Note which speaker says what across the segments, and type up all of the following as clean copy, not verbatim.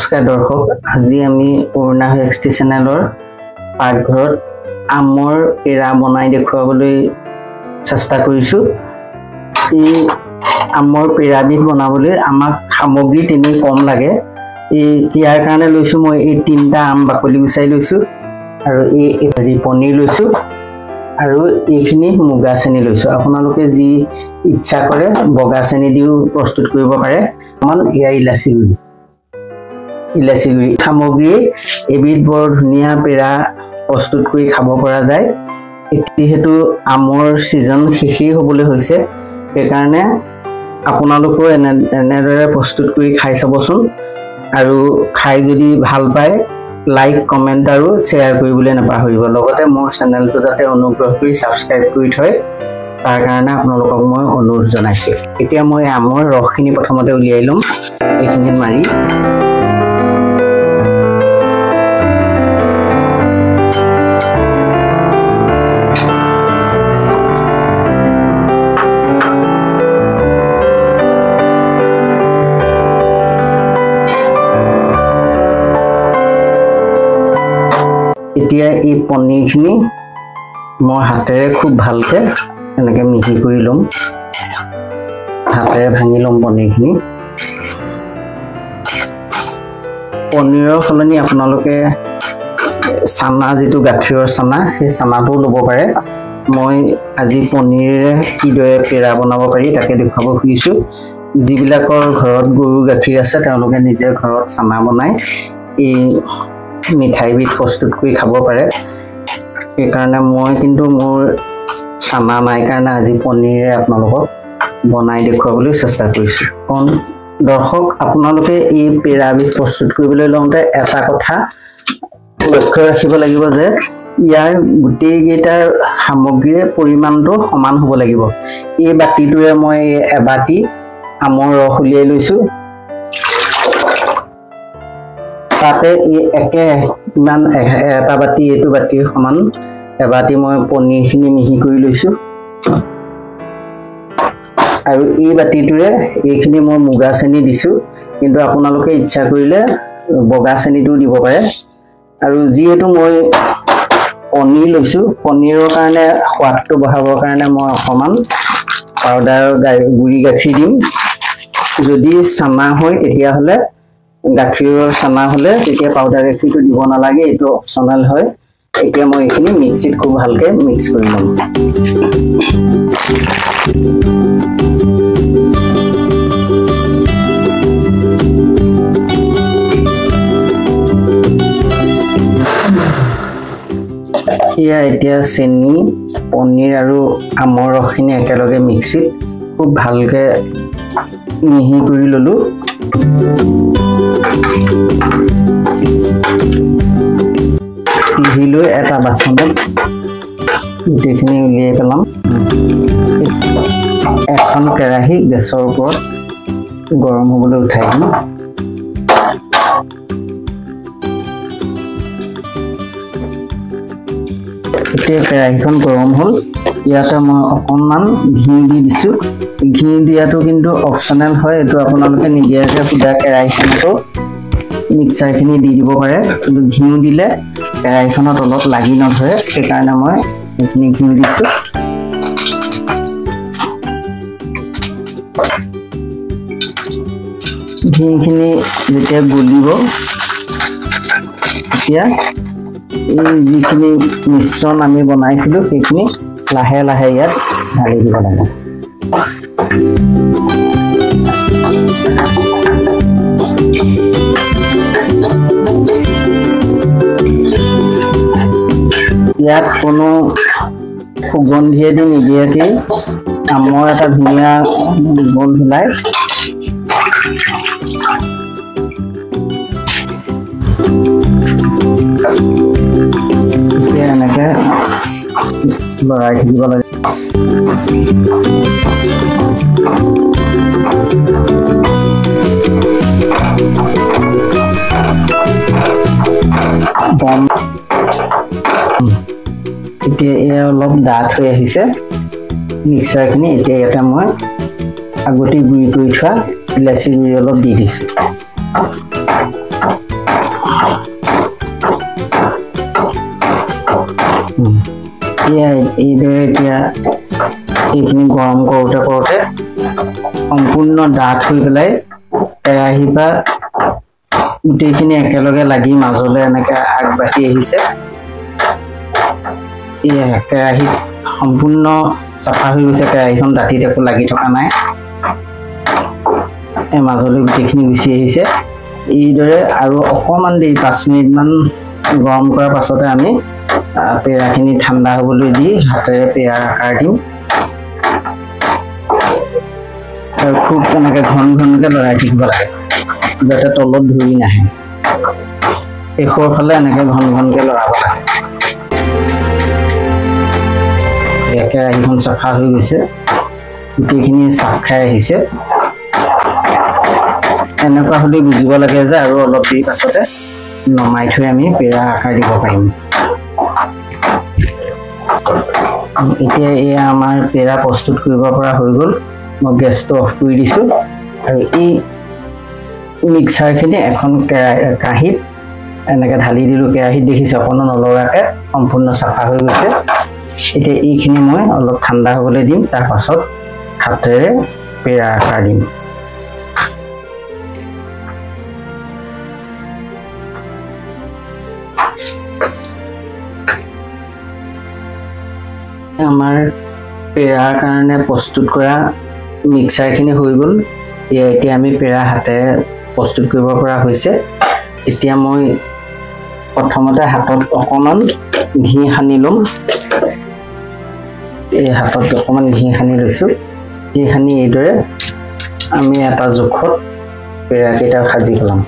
Speaker 1: নমস্কাৰ দৰ্শক, আজি আমি অৰুণা এক্সটি চেনেলৰ পাকঘৰত আমৰ পেৰা বনাই দেখুৱাবলৈ চেষ্টা কৰিছোঁ। এই আমৰ পেৰাবিধ বনাবলৈ আমাক সামগ্ৰী তেনেই কম লাগে। ইয়াৰ কাৰণে লৈছোঁ মই এই 3টা আম বাকলি গুচাই লৈছোঁ আৰু এই পনীৰ লৈছোঁ আৰু এইখিনি মুগা চেনি লৈছোঁ। আপোনালোকে যি ইচ্ছা কৰে বগা চেনি দিও প্ৰস্তুত কৰিব পাৰে। অকণমান এয়া ইলাচি গুড়ি সামগ্ৰী এবিধ বৰ ধুনীয়া পেৰা প্ৰস্তুত কৰি খাব পৰা যায়। যিহেতু আমৰ ছিজন শেষেই হ'বলৈ হৈছে, সেইকাৰণে আপোনালোকেও এনেদৰে প্ৰস্তুত কৰি খাই চাবচোন আৰু খাই যদি ভাল পায় লাইক কমেণ্ট আৰু শ্বেয়াৰ কৰিবলৈ নাপাহৰিব। লগতে মোৰ চেনেলটো যাতে অনুগ্ৰহ কৰি ছাবস্ক্ৰাইব কৰি থয় তাৰ কাৰণে আপোনালোকক মই অনুৰোধ জনাইছোঁ। এতিয়া মই আমৰ ৰসখিনি প্ৰথমতে উলিয়াই ল'ম এইখিনিত মাৰি। এতিয়া এই পনীৰখিনি মই হাতেৰে খুব ভালকৈ এনেকৈ মিহি কৰি ল'ম। হাতেৰে ভাঙি ল'ম পনীৰখিনি। পনীৰৰ সলনি আপোনালোকে চানা, যিটো গাখীৰৰ চানা, সেই চানাটোও ল'ব পাৰে। মই আজি পনীৰেৰে কিদৰে পেৰা বনাব পাৰি তাকে দেখুৱাব খুজিছোঁ। যিবিলাকৰ ঘৰত গৰুৰ গাখীৰ আছে তেওঁলোকে নিজে ঘৰত চানা বনাই এই মিঠাইবিধ প্ৰস্তুত কৰি খাব পাৰে। সেইকাৰণে মই কিন্তু মোৰ চানা নাই কাৰণে আজি পনীৰে আপোনালোকক বনাই দেখুৱাবলৈ চেষ্টা কৰিছোঁ। কাৰণ দৰ্শক, আপোনালোকে এই পেৰাবিধ প্ৰস্তুত কৰিবলৈ লওঁতে এটা কথা লক্ষ্য ৰাখিব লাগিব যে ইয়াৰ গোটেইকেইটাৰ সামগ্ৰীৰ পৰিমাণটো সমান হ'ব লাগিব। এই বাতিটোৰে মই এবাতি আমৰ ৰস উলিয়াই লৈছোঁ। তাতে ইমান এটা বাতি, এইটো বাতিৰ সমান এবাতি মই পনীৰখিনি মিহি কৰি লৈছোঁ আৰু এই বাতিটোৰে এইখিনি মই মুগা চেনি দিছোঁ, কিন্তু আপোনালোকে ইচ্ছা কৰিলে বগা চেনিটোও দিব পাৰে। আৰু যিহেতু মই পনীৰ লৈছোঁ, পনীৰৰ কাৰণে সোৱাদটো বঢ়াবৰ কাৰণে মই অকণমান পাউডাৰৰ গুড়ি গাখীৰ দিম। যদি চানা হয় তেতিয়াহ'লে গাখীৰৰ চানা হ'লে তেতিয়া পাউডাৰ গাখীৰটো দিব নালাগে, এইটো অপশ্যনেল হয়। এতিয়া মই এইখিনি মিক্সিত খুব ভালকৈ মিক্স কৰি ল'ম। এতিয়া চেনি, পনীৰ আৰু আমৰ ৰসখিনি একেলগে মিক্সিত খুব ভালকৈ মিহি কৰি ল'লোঁ। পিহি লৈ এটা বাচনত গোটেইখিনি উলিয়াই পেলাম। এখন কেৰাহী গেছৰ ওপৰত গৰম হ'বলৈ উঠাই দিম। এতিয়া কেৰাহীখন গৰম হ'ল, ইয়াতে মই অকণমান ঘি দি দিছোঁ। ঘি দিয়াটো কিন্তু অপশ্যনেল হয়, এইটো আপোনালোকে নিদিয়াকৈ সুদা কেৰাহীখনতো মিক্সাৰখিনি দি দিব পাৰে, কিন্তু ঘিউ দিলে কেৰাহীখনৰ তলত লাগি নধৰে, সেইকাৰণে মই এইখিনি ঘিউ দিছোঁ। ঘিউখিনি যেতিয়া গলিব তেতিয়া এই যিখিনি মিশ্ৰণ আমি বনাইছিলোঁ সেইখিনি লাহে লাহে ইয়াত ঢালি দিব লাগে। ইয়াত কোনো সুগন্ধিয়েদি নিদিয়াকৈ আমৰ এটা ধুনীয়া গোন্ধ ওলায়। এতিয়া এনেকৈ লৰাই থাকিব লাগে। এতিয়া এয়া অলপ ডাঠ হৈ আহিছে মিক্সাৰখিনি। এতিয়া ইয়াতে মই আগতে গুড়ি কৰি থোৱা ইলাচি গুড়ি অলপ দি দিছোঁ। এইদৰে এতিয়া এইখিনি গৰম কৰোঁতে সম্পূৰ্ণ ডাঠ হৈ পেলাই কেৰাহীৰ পৰা গোটেইখিনি একেলগে লাগি মাজলৈ এনেকৈ আগবাঢ়ি আহিছে। কেৰাহীত সম্পূৰ্ণ চাফা হৈ গৈছে, কেৰাহীখন দাঁতিত একো লাগি থকা নাই, মাজলৈ গোটেইখিনি গুচি আহিছে। এইদৰে আৰু অকণমান দেৰি 5 মিনিটমান গৰম কৰাৰ পাছতে আমি পেৰাখিনি ঠাণ্ডা হ'বলৈ দি হাতেৰে পেৰাৰ আকাৰ দিম আৰু খুব তেনেকৈ ঘন ঘনকৈ লৰাই থাকিব লাগে যাতে তলত ধৰি নাহে। শেষৰ ফালে এনেকৈ ঘন ঘনকৈ লৰাব লাগে। কেৰাহীখন চাফা হৈ গৈছে, গোটেইখিনি চাপ খাই আহিছে। এনেকুৱা হ'লে বুজিব লাগে যে আৰু অলপ দেৰি পাছতে নমাই থৈ আমি পেৰা আকাৰ দিব পাৰিম। এতিয়া এয়া আমাৰ পেৰা প্ৰস্তুত কৰিব পৰা হৈ গ'ল। মই গেছটো অফ কৰি দিছোঁ আৰু এই মিক্সাৰখিনি এখন কাঁহীত এনেকৈ ঢালি দিলোঁ। কেৰাহীত দেখিছে অকণমান নলগাকৈ সম্পূৰ্ণ চাফা হৈ গৈছে। এতিয়া এইখিনি মই অলপ ঠাণ্ডা হ'বলৈ দিম, তাৰপাছত হাতেৰে পেৰা আকাৰ দিম। আমাৰ পেৰাৰ কাৰণে প্ৰস্তুত কৰা মিক্সাৰখিনি হৈ গ'ল। এতিয়া আমি পেৰা হাতেৰে প্ৰস্তুত কৰিব পৰা হৈছে। এতিয়া মই প্ৰথমতে হাতত অকণমান ঘি সানি ল'ম। এই হাতত অকণমান ঘি সানি লৈছোঁ। ঘি সানি এইদৰে আমি এটা জোখত পেৰাকেইটা সাজি পেলাম।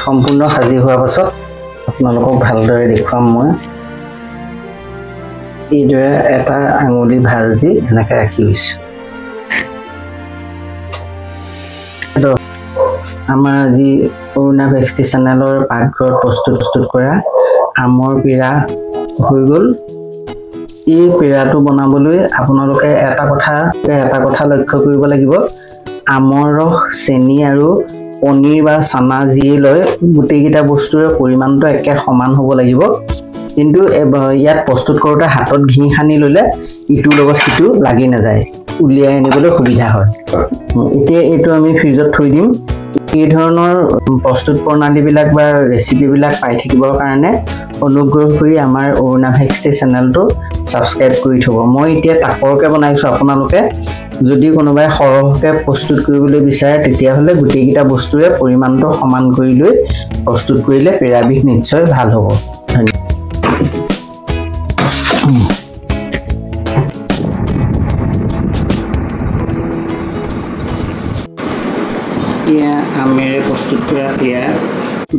Speaker 1: সম্পূৰ্ণ সাজি হোৱাৰ পাছত আপোনালোকক ভালদৰে দেখুৱাম। মই এইদৰে এটা আঙুলি ভাঁজ দি এনেকৈ ৰাখি গৈছোঁ। আমাৰ আজি অৰুণা ভেক্সটি চেনেলৰ পাকঘৰত প্ৰস্তুত কৰা আমৰ পেৰা হৈ গ'ল। এই পেৰাটো বনাবলৈ আপোনালোকে এটা কথা লক্ষ্য কৰিব লাগিব। আমৰ ৰস, চেনি আৰু পনীৰ বা চানা যিয়ে লয়, গোটেইকেইটা বস্তুৰে পৰিমাণটো একে সমান হ'ব লাগিব। কিন্তু ইয়াত প্ৰস্তুত কৰোঁতে হাতত ঘি সানি ল'লে ইটোৰ লগত সিটো লাগি নাযায়, উলিয়াই আনিবলৈ সুবিধা হয়। এতিয়া এইটো আমি ফ্ৰিজত থৈ দিম। এই ধৰণৰ প্ৰস্তুত প্ৰণালীবিলাক বা ৰেচিপিবিলাক পাই থাকিবৰ কাৰণে অনুগ্ৰহ কৰি আমাৰ অৰুণা ভেক্সটি চেনেলটো ছাবস্ক্ৰাইব কৰি থ'ব। মই এতিয়া তাকৰকৈ বনাইছোঁ। আপোনালোকে যদি কোনোবাই সৰহকৈ প্ৰস্তুত কৰিবলৈ বিচাৰে তেতিয়াহ'লে গোটেইকেইটা বস্তুৰে পৰিমাণটো সমান কৰি লৈ প্ৰস্তুত কৰিলে পেৰাবিধ নিশ্চয় ভাল হ'ব। এয়া আমেৰে প্ৰস্তুত কৰা পেৰা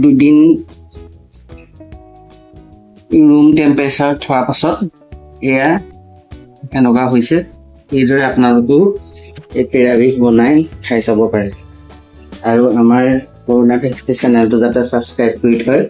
Speaker 1: 2 দিন ৰুম টেম্পাৰেচাৰত থোৱাৰ পাছত এয়া এনেকুৱা হৈছে। এইদৰে আপোনালোকেও এই পেৰাবিধ বনাই খাই চাব পাৰে আৰু আমাৰ অৰুণা ভেক্সটি চেনেলটো যাতে ছাবস্ক্ৰাইব কৰি থয়।